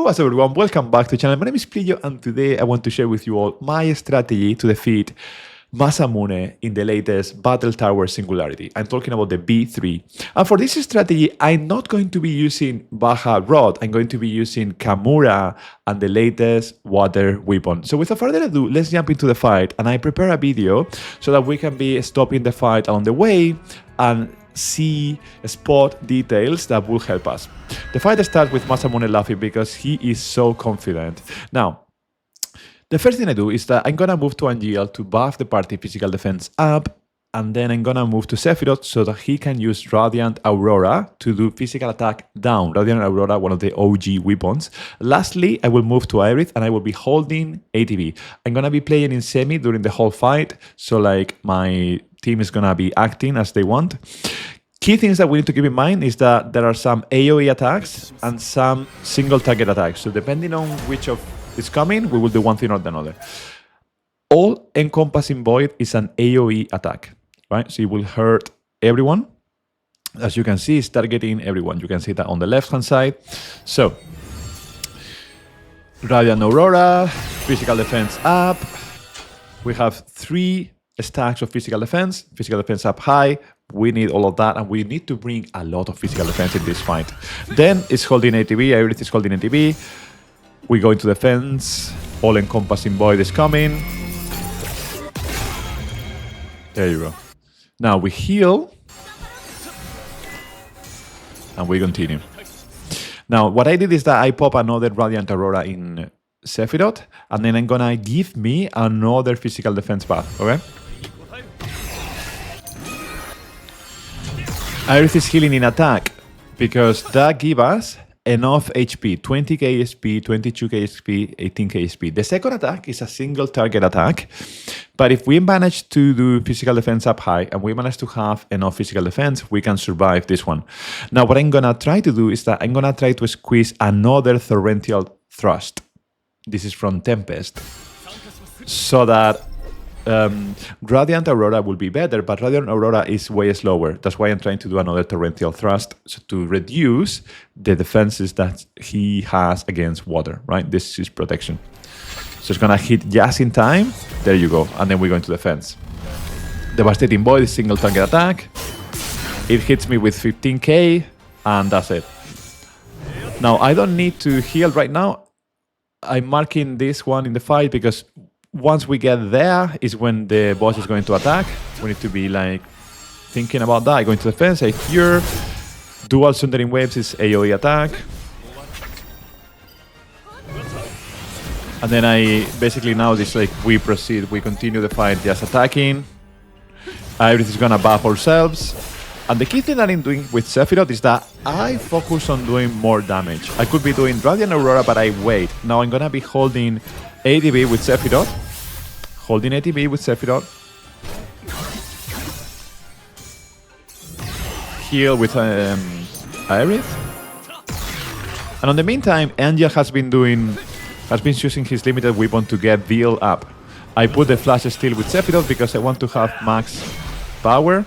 what's up everyone, welcome back to the channel. My name is Pliyo and today I want to share with you all my strategy to defeat Masamune in the latest Battle Tower Singularity. I'm talking about the B3. And for this strategy, I'm not going to be using Baja Rod, I'm going to be using Kamura and the latest water weapon. So without further ado, let's jump into the fight, and I prepare a video so that we can be stopping the fight along the way and see spot details that will help us. The fight starts with Masamune laughing because he is so confident. Now, the first thing I do is that I'm gonna move to Angeal to buff the party physical defense up, and then I'm gonna move to Sephiroth so that he can use Radiant Aurora to do physical attack down. Radiant Aurora, one of the OG weapons. Lastly, I will move to Aerith and I will be holding ATB. I'm gonna be playing in semi during the whole fight, so like my team is gonna be acting as they want. Key things that we need to keep in mind is that there are some AoE attacks and some single target attacks. So depending on which of is coming, we will do one thing or another. All encompassing void is an AoE attack, right? So it will hurt everyone. As you can see, it's targeting everyone. You can see that on the left-hand side. So, Radiant Aurora, physical defense up. We have 3 stacks of physical defense up high. We need all of that, and we need to bring a lot of physical defense in this fight. Then it's holding ATB, everything is holding ATB. We go into defense, all-encompassing void is coming. There you go. Now we heal, and we continue. Now what I did is that I pop another Radiant Aurora in Sephiroth, and then I'm gonna give me another physical defense buff, okay? Aerith is healing in attack, because that gives us enough HP, 20k HP, 22k HP, 18k HP. The second attack is a single target attack, but if we manage to do physical defense up high and we manage to have enough physical defense, we can survive this one. Now what I'm gonna try to do is that I'm gonna try to squeeze another torrential thrust. This is from Tempest, so that Radiant Aurora will be better, but Radiant Aurora is way slower. That's why I'm trying to do another torrential thrust, so to reduce the defenses that he has against water, right? This is protection. So it's gonna hit just in time. There you go. And then we go into defense. Devastating Void is single target attack. It hits me with 15k, and that's it. Now, I don't need to heal right now. I'm marking this one in the fight because once we get there is when the boss is going to attack. We need to be like thinking about that. I go into defense, I cure. Dual Sundering Waves is AoE attack. And then I basically now this like we proceed, we continue the fight just attacking. Everything's gonna buff ourselves. And the key thing that I'm doing with Sephiroth is that I focus on doing more damage. I could be doing Radiant Aurora, but I wait. Now I'm gonna be holding ATB with Sephiroth. Holding ATB with Sephiroth. Heal with Aerith. And in the meantime, Angel has been using his limited weapon to get Veil up. I put the Flash Steel with Sephiroth because I want to have max power.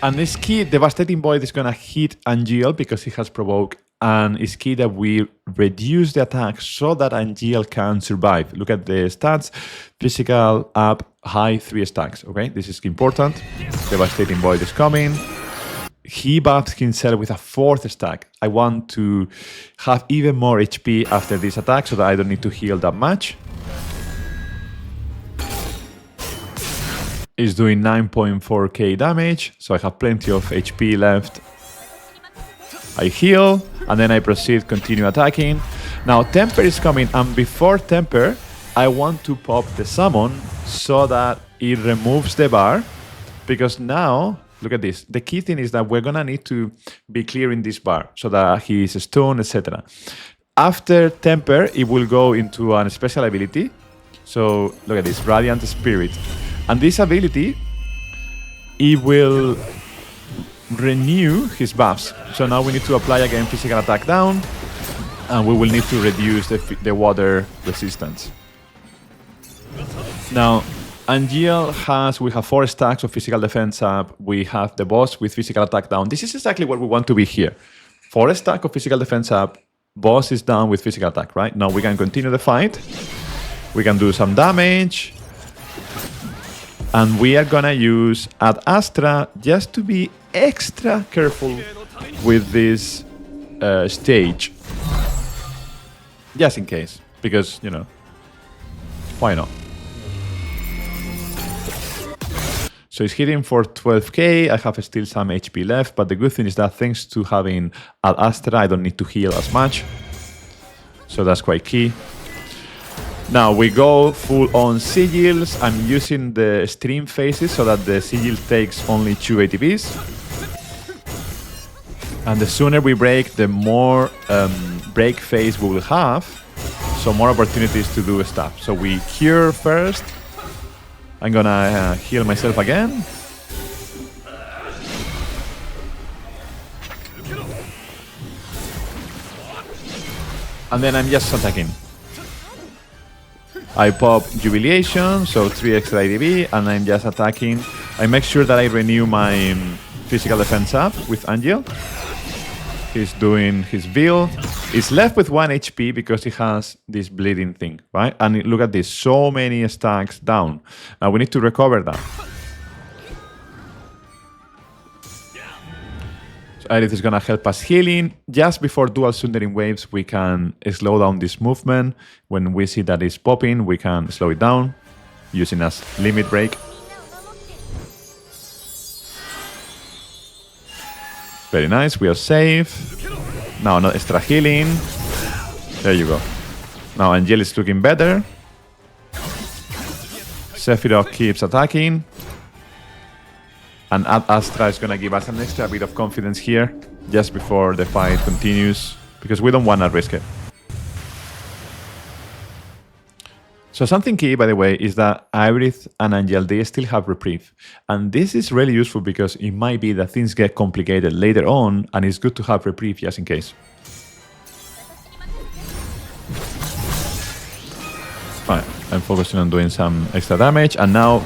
And this key, Devastating Void, is gonna hit Angeal because he has provoked, and it's key that we reduce the attack so that Angeal can survive. Look at the stats, physical up, high, 3 stacks, okay? This is important. Devastating Void is coming. He buffed himself with a 4th stack. I want to have even more HP after this attack so that I don't need to heal that much. Is doing 9.4k damage, so I have plenty of HP left. I heal, and then I proceed, continue attacking. Now Temper is coming, and before Temper, I want to pop the summon so that it removes the bar, because now, look at this, the key thing is that we're gonna need to be clearing this bar so that he is stunned, etc. After Temper, it will go into a special ability. So look at this, Radiant Spirit. And this ability, it will renew his buffs. So now we need to apply again physical attack down, and we will need to reduce the water resistance. Now, Angeal we have 4 stacks of physical defense up. We have the boss with physical attack down. This is exactly what we want to be here. 4 stack of physical defense up, boss is done with physical attack, right? Now we can continue the fight. We can do some damage. And we are gonna use Ad Astra just to be extra careful with this stage. Just in case. Because, you know, why not? So it's hitting for 12k, I have still some HP left, but the good thing is that thanks to having Ad Astra, I don't need to heal as much. So that's quite key. Now we go full on sigils. I'm using the stream phases so that the sigil takes only 2 ATBs. And the sooner we break, the more break phase we will have. So more opportunities to do stuff. So we cure first. I'm gonna heal myself again. And then I'm just attacking. I pop Jubilation, so 3 extra ADB, and I'm just attacking. I make sure that I renew my physical defense up with Angel. He's doing his build. He's left with 1 HP because he has this bleeding thing, right? And look at this, so many stacks down. Now we need to recover that. So Aerith is gonna help us healing. Just before dual sundering waves, we can slow down this movement. When we see that it's popping, we can slow it down using as limit break. Very nice, we are safe. Now, no extra healing. There you go. Now, Angel is looking better. Sephiroth keeps attacking. And Ad Astra is going to give us an extra bit of confidence here, just before the fight continues, because we don't want to risk it. So something key, by the way, is that Aerith and Angel, they still have reprieve. And this is really useful because it might be that things get complicated later on, and it's good to have reprieve just in case. Alright, I'm focusing on doing some extra damage, and now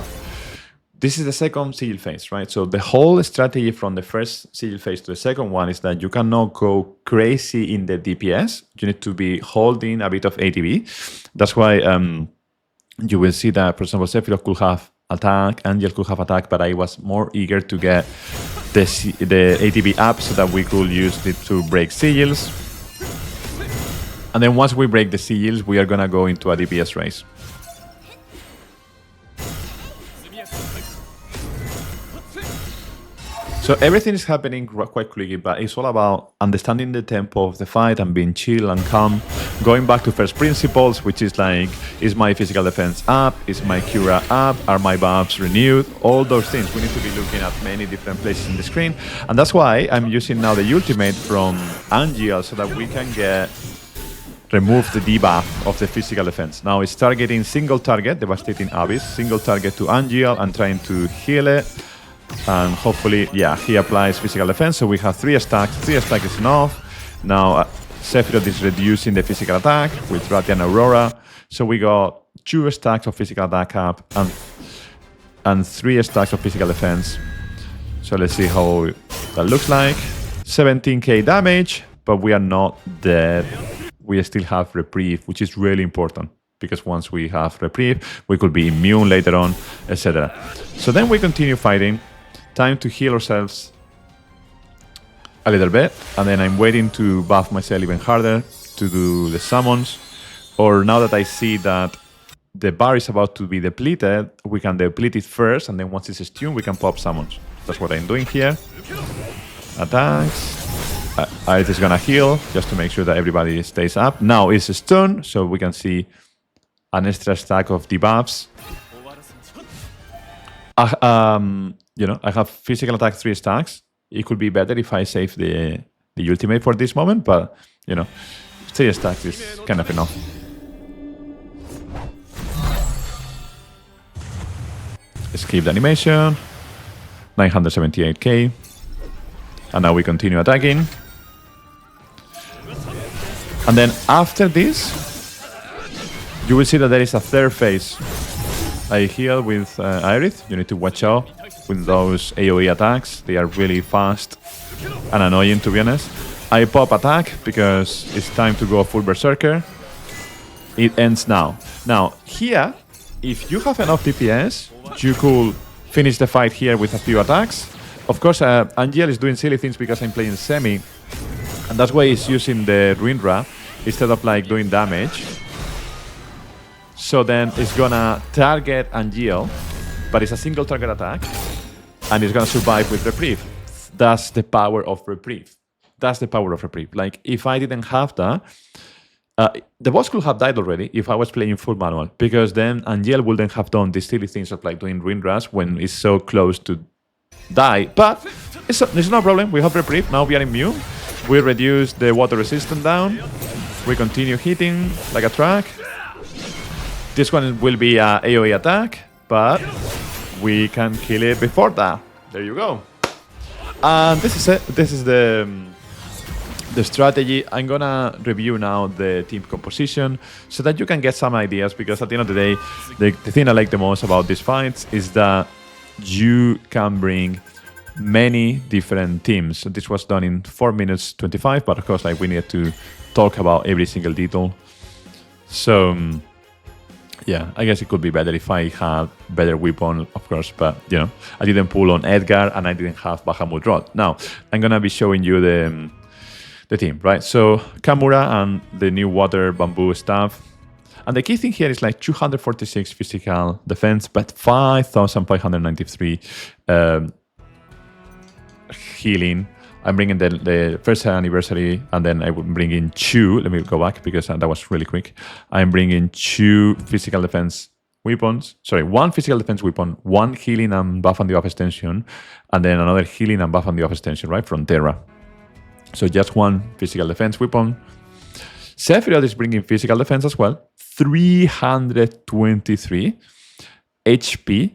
this is the second sigil phase, right? So the whole strategy from the first sigil phase to the second one is that you cannot go crazy in the DPS. You need to be holding a bit of ATB. That's why you will see that, for example, Sephiroth could have attack, Angel could have attack, but I was more eager to get the ATB up so that we could use it to break sigils. And then once we break the sigils, we are going to go into a DPS race. So everything is happening quite quickly, but it's all about understanding the tempo of the fight and being chill and calm. Going back to first principles, which is like, is my physical defense up? Is my Cura up? Are my buffs renewed? All those things. We need to be looking at many different places in the screen. And that's why I'm using now the ultimate from Angel so that we can remove the debuff of the physical defense. Now it's targeting single target, Devastating Abyss, single target to Angel and trying to heal it. And hopefully, yeah, he applies physical defense. So we have 3 stacks. 3 stacks is enough. Now Sephiroth is reducing the physical attack with Radiant Aurora. So we got 2 stacks of physical attack up and 3 stacks of physical defense. So let's see how that looks like. 17k damage, but we are not dead. We still have reprieve, which is really important. Because once we have reprieve, we could be immune later on, etc. So then we continue fighting. Time to heal ourselves a little bit. And then I'm waiting to buff myself even harder to do the summons. Or now that I see that the bar is about to be depleted, we can deplete it first. And then once it's stunned, we can pop summons. That's what I'm doing here. Attacks. It is going to heal just to make sure that everybody stays up. Now it's stunned, so we can see an extra stack of debuffs. You know, I have physical attack 3 stacks. It could be better if I save the ultimate for this moment, but you know, 3 stacks is kind of enough. Skip the animation. 978k. And now we continue attacking. And then after this, you will see that there is a third phase. I heal with Aerith. You need to watch out with those AoE attacks. They are really fast and annoying, to be honest. I pop attack because it's time to go full berserker. It ends now. Now, here, if you have enough DPS, you could finish the fight here with a few attacks. Of course, Angel is doing silly things because I'm playing Semi, and that's why he's using the Ruinra instead of like doing damage. So then it's gonna target Angel, but it's a single target attack, and it's gonna survive with Reprieve. That's the power of Reprieve. That's the power of Reprieve. Like, if I didn't have that, the boss could have died already if I was playing full manual, because then Angel wouldn't have done these silly things of like doing Ruin Rush when it's so close to die. But it's no problem. We have Reprieve. Now we are immune. We reduce the water resistance down. We continue hitting like a truck. This one will be a AoE attack, but we can kill it before that. There you go. And this is it. This is the strategy. I'm gonna review now the team composition so that you can get some ideas, because at the end of the day, the thing I like the most about these fights is that you can bring many different teams. So this was done in 4 minutes 25, but of course, like, we need to talk about every single detail. So yeah, I guess it could be better if I had better weapon, of course, but you know, I didn't pull on Edgar and I didn't have Bahamut Rod. Now I'm gonna be showing you the team, right? So Kamura and the new water bamboo staff. And the key thing here is like 246 physical defense, but 5,593 healing. I'm bringing the first anniversary, and then I would bring in 2. Let me go back because that was really quick. I'm bringing 2 physical defense weapons. Sorry, 1 physical defense weapon, 1 healing and buff and debuff extension, and then another healing and buff and debuff extension, right, from Terra. So just 1 physical defense weapon. Sephiroth is bringing physical defense as well. 323 HP,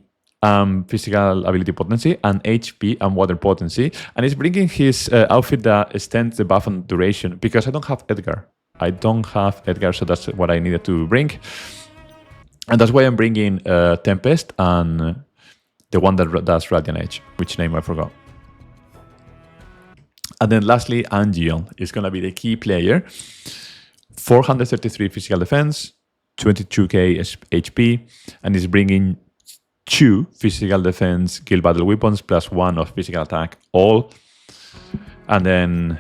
physical ability potency, and HP and water potency. And he's bringing his outfit that extends the buff and duration, because I don't have Edgar. So that's what I needed to bring. And that's why I'm bringing Tempest and the one that does Radiant Edge, which name I forgot. And then lastly, Angel is going to be the key player. 433 physical defense, 22k HP, and is bringing 2 physical defense guild battle weapons plus 1 of physical attack, all. And then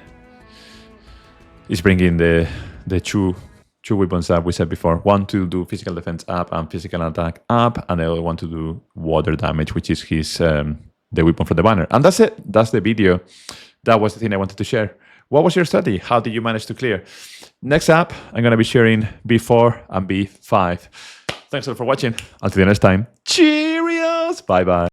is bringing the 2 weapons that we said before. 1 to do physical defense up and physical attack up, and the other 1 to do water damage, which is his the weapon for the banner. And that's it. That's the video. That was the thing I wanted to share. What was your study? How did you manage to clear? Next up, I'm going to be sharing B4 and B5. Thanks a lot for watching. Until the next time, cheerios! Bye-bye.